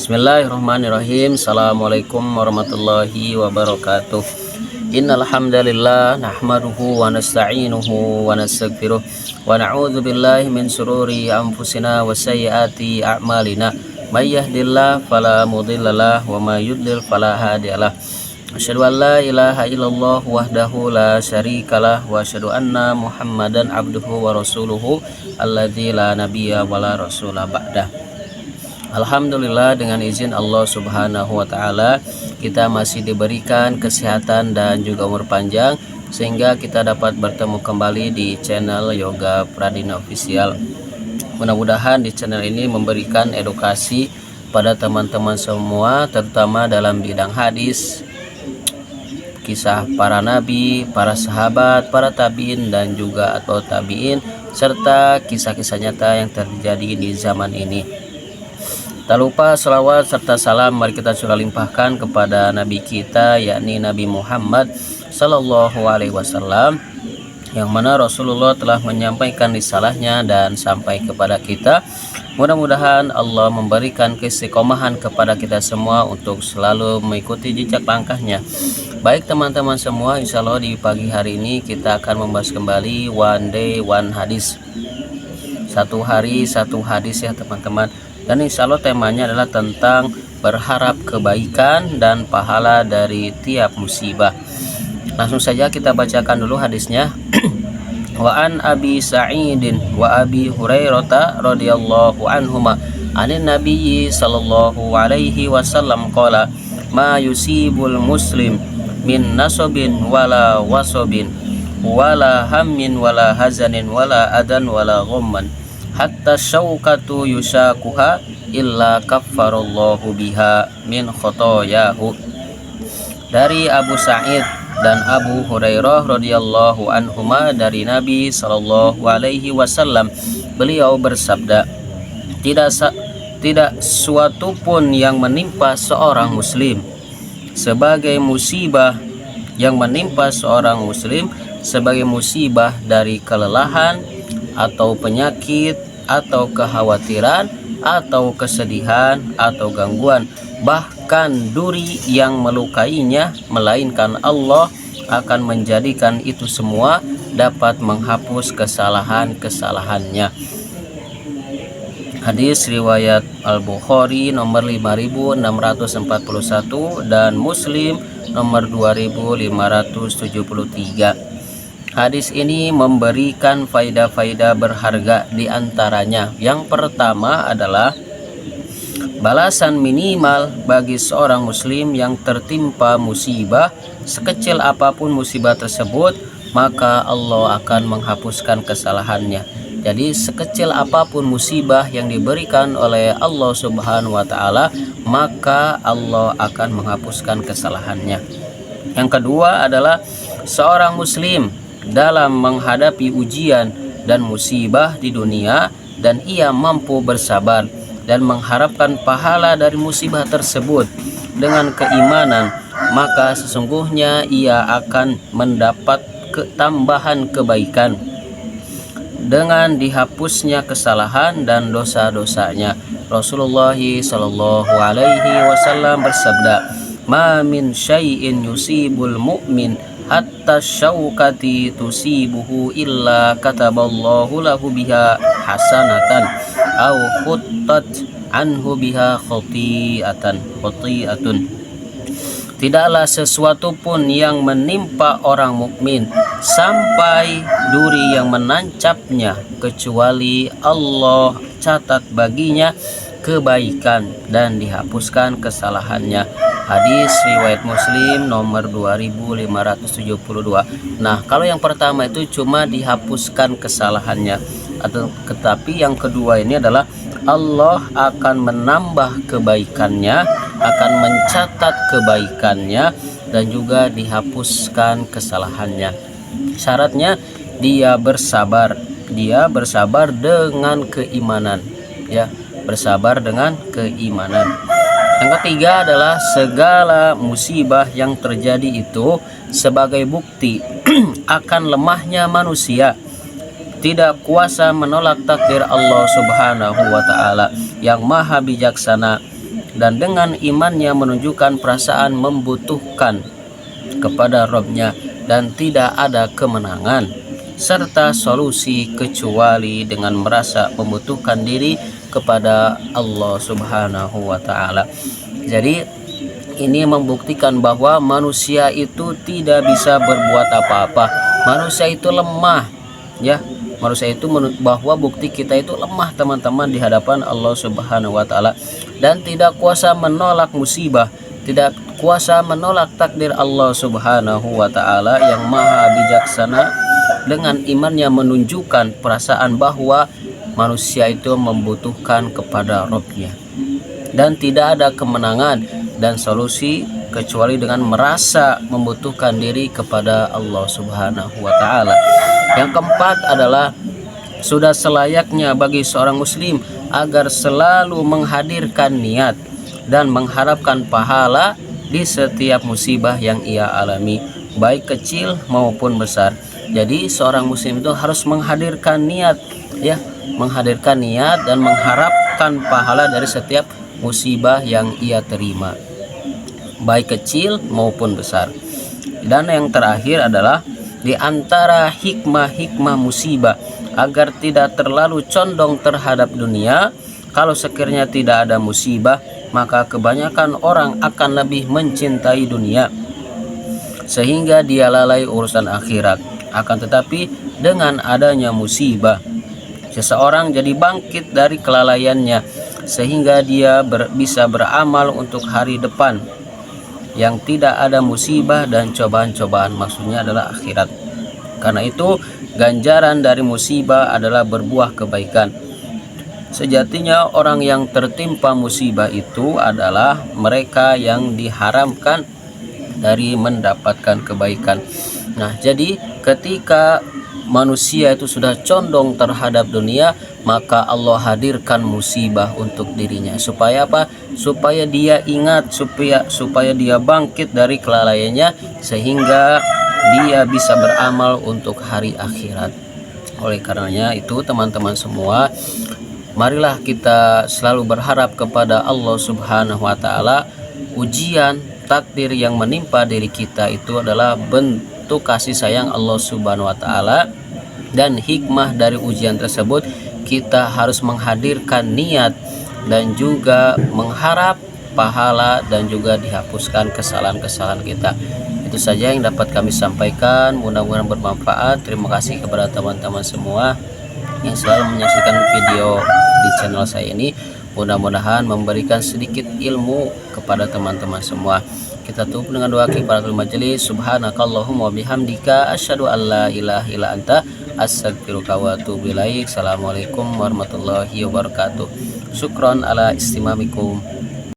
Bismillahirrahmanirrahim. Assalamualaikum warahmatullahi wabarakatuh. Innal hamdalillah nahmaduhu wa nasta'inuhu wa nastaghfiruh wa na'udzu billahi min shururi anfusina wa sayyiati a'malina. May yahdihillahu fala mudhillalah wa may yudlil fala hadiyalah. Asyhadu an la ilaha illallah wahdahu la syarikalah wa asyhadu anna Muhammadan abduhu wa rasuluhu alladzi la nabiyya wa la rasula ba'dah. Alhamdulillah, dengan izin Allah Subhanahu wa taala kita masih diberikan kesehatan dan juga umur panjang sehingga kita dapat bertemu kembali di channel Yoga Pradina Official. Mudah-mudahan di channel ini memberikan edukasi pada teman-teman semua, terutama dalam bidang hadis, kisah para nabi, para sahabat, para tabiin dan juga atau tabiin, serta kisah-kisah nyata yang terjadi di zaman ini. Tak lupa salawat serta salam mari kita surah limpahkan kepada Nabi kita, yakni Nabi Muhammad Sallallahu Alaihi Wasallam, yang mana Rasulullah telah menyampaikan risalahnya dan sampai kepada kita. Mudah-mudahan Allah memberikan keistiqomahan kepada kita semua untuk selalu mengikuti jejak langkahnya. Baik teman-teman semua, insya Allah di pagi hari ini kita akan membahas kembali one day one hadis. Satu hari satu hadis ya teman-teman. Dan insya Allah temanya adalah tentang berharap kebaikan dan pahala dari tiap musibah. Langsung saja kita bacakan dulu hadisnya. Wa an Abi Sa'idin wa Abi Hurairah radhiyallahu anhuma anin Nabiyyi sallallahu alaihi wasallam qala ma yusibul muslim min nasabin wala wasabin wala hammin wala hazanin wala adan wala ghamman hatta syaukatu yusakuha illa kaffarallahu biha min khotoyahu. Dari Abu Sa'id dan Abu Hurairah radhiyallahu anhuma dari Nabi sallallahu alaihi wasallam, beliau bersabda, tidak suatu pun yang menimpa seorang muslim sebagai musibah yang menimpa seorang muslim sebagai musibah dari kelelahan atau penyakit atau kekhawatiran atau kesedihan atau gangguan, bahkan duri yang melukainya, melainkan Allah akan menjadikan itu semua dapat menghapus kesalahan-kesalahannya. Hadis riwayat Al-Bukhari nomor 5641 dan Muslim nomor 2573. Hadis ini memberikan faedah-faedah berharga, di antaranya yang pertama adalah balasan minimal bagi seorang muslim yang tertimpa musibah. Sekecil apapun musibah tersebut, maka Allah akan menghapuskan kesalahannya. Jadi sekecil apapun musibah yang diberikan oleh Allah Subhanahu wa taala, maka Allah akan menghapuskan kesalahannya. Yang kedua adalah seorang muslim dalam menghadapi ujian dan musibah di dunia dan ia mampu bersabar dan mengharapkan pahala dari musibah tersebut dengan keimanan, maka sesungguhnya ia akan mendapat tambahan kebaikan dengan dihapusnya kesalahan dan dosa-dosanya. Rasulullah sallallahu alaihi wasallam bersabda, "Ma min syai'in yusibul mu'min hatta syaukati tusibuhu illa kataballahu lahu biha hasanatan au khuttat anhu biha khati'atun." Tidaklah sesuatu pun yang menimpa orang mukmin sampai duri yang menancapnya, kecuali Allah catat baginya kebaikan dan dihapuskan kesalahannya. Hadis riwayat Muslim nomor 2572. Nah, kalau yang pertama itu cuma dihapuskan kesalahannya, tetapi yang kedua ini adalah Allah akan menambah kebaikannya, akan mencatat kebaikannya dan juga dihapuskan kesalahannya. Syaratnya dia bersabar dengan keimanan, ya, bersabar dengan keimanan. Yang ketiga adalah segala musibah yang terjadi itu sebagai bukti akan lemahnya manusia, tidak kuasa menolak takdir Allah Subhanahu wa taala yang maha bijaksana dan dengan imannya menunjukkan perasaan membutuhkan kepada Robnya dan tidak ada kemenangan serta solusi kecuali dengan merasa membutuhkan diri kepada Allah Subhanahu wa Ta'ala. Jadi ini membuktikan bahwa manusia itu tidak bisa berbuat apa-apa. Manusia itu lemah, ya. Manusia itu bahwa bukti kita itu lemah teman-teman di hadapan Allah Subhanahu wa Ta'ala, dan tidak kuasa menolak musibah, tidak kuasa menolak takdir Allah Subhanahu wa Ta'ala yang maha bijaksana. Dengan imannya menunjukkan perasaan bahwa manusia itu membutuhkan kepada Rabb-nya dan tidak ada kemenangan dan solusi kecuali dengan merasa membutuhkan diri kepada Allah Subhanahu wa Ta'ala. Yang keempat adalah sudah selayaknya bagi seorang muslim agar selalu menghadirkan niat dan mengharapkan pahala di setiap musibah yang ia alami, baik kecil maupun besar. Jadi seorang muslim itu harus menghadirkan niat, ya, menghadirkan niat dan mengharapkan pahala dari setiap musibah yang ia terima, baik kecil maupun besar. Dan yang terakhir adalah di antara hikmah-hikmah musibah agar tidak terlalu condong terhadap dunia. Kalau sekiranya tidak ada musibah, maka kebanyakan orang akan lebih mencintai dunia sehingga dia lalai urusan akhirat. Akan tetapi dengan adanya musibah, seseorang jadi bangkit dari kelalaiannya sehingga dia bisa beramal untuk hari depan yang tidak ada musibah dan cobaan-cobaan, maksudnya adalah akhirat. Karena itu ganjaran dari musibah adalah berbuah kebaikan. Sejatinya orang yang tertimpa musibah itu adalah mereka yang diharamkan dari mendapatkan kebaikan. Nah, jadi ketika manusia itu sudah condong terhadap dunia, maka Allah hadirkan musibah untuk dirinya supaya apa? Supaya dia ingat, supaya dia bangkit dari kelalaiannya sehingga dia bisa beramal untuk hari akhirat. Oleh karenanya itu teman-teman semua, marilah kita selalu berharap kepada Allah Subhanahu wa Ta'ala. Ujian takdir yang menimpa diri kita itu adalah bentuk kasih sayang Allah Subhanahu wa Ta'ala, dan hikmah dari ujian tersebut kita harus menghadirkan niat dan juga mengharap pahala dan juga dihapuskan kesalahan-kesalahan kita. Itu saja yang dapat kami sampaikan, mudah-mudahan bermanfaat. Terima kasih kepada teman-teman semua yang selalu menyaksikan video di channel saya ini. Mudah-mudahan memberikan sedikit ilmu kepada teman-teman semua. Kita tutup dengan doa kifaratul majelis. Subhanakallahumma bihamdika asyhadu an la ilaha illa anta astaghfiruka wa atubu ilaik. Assalamualaikum warahmatullahi wabarakatuh. Syukron ala istimamikum.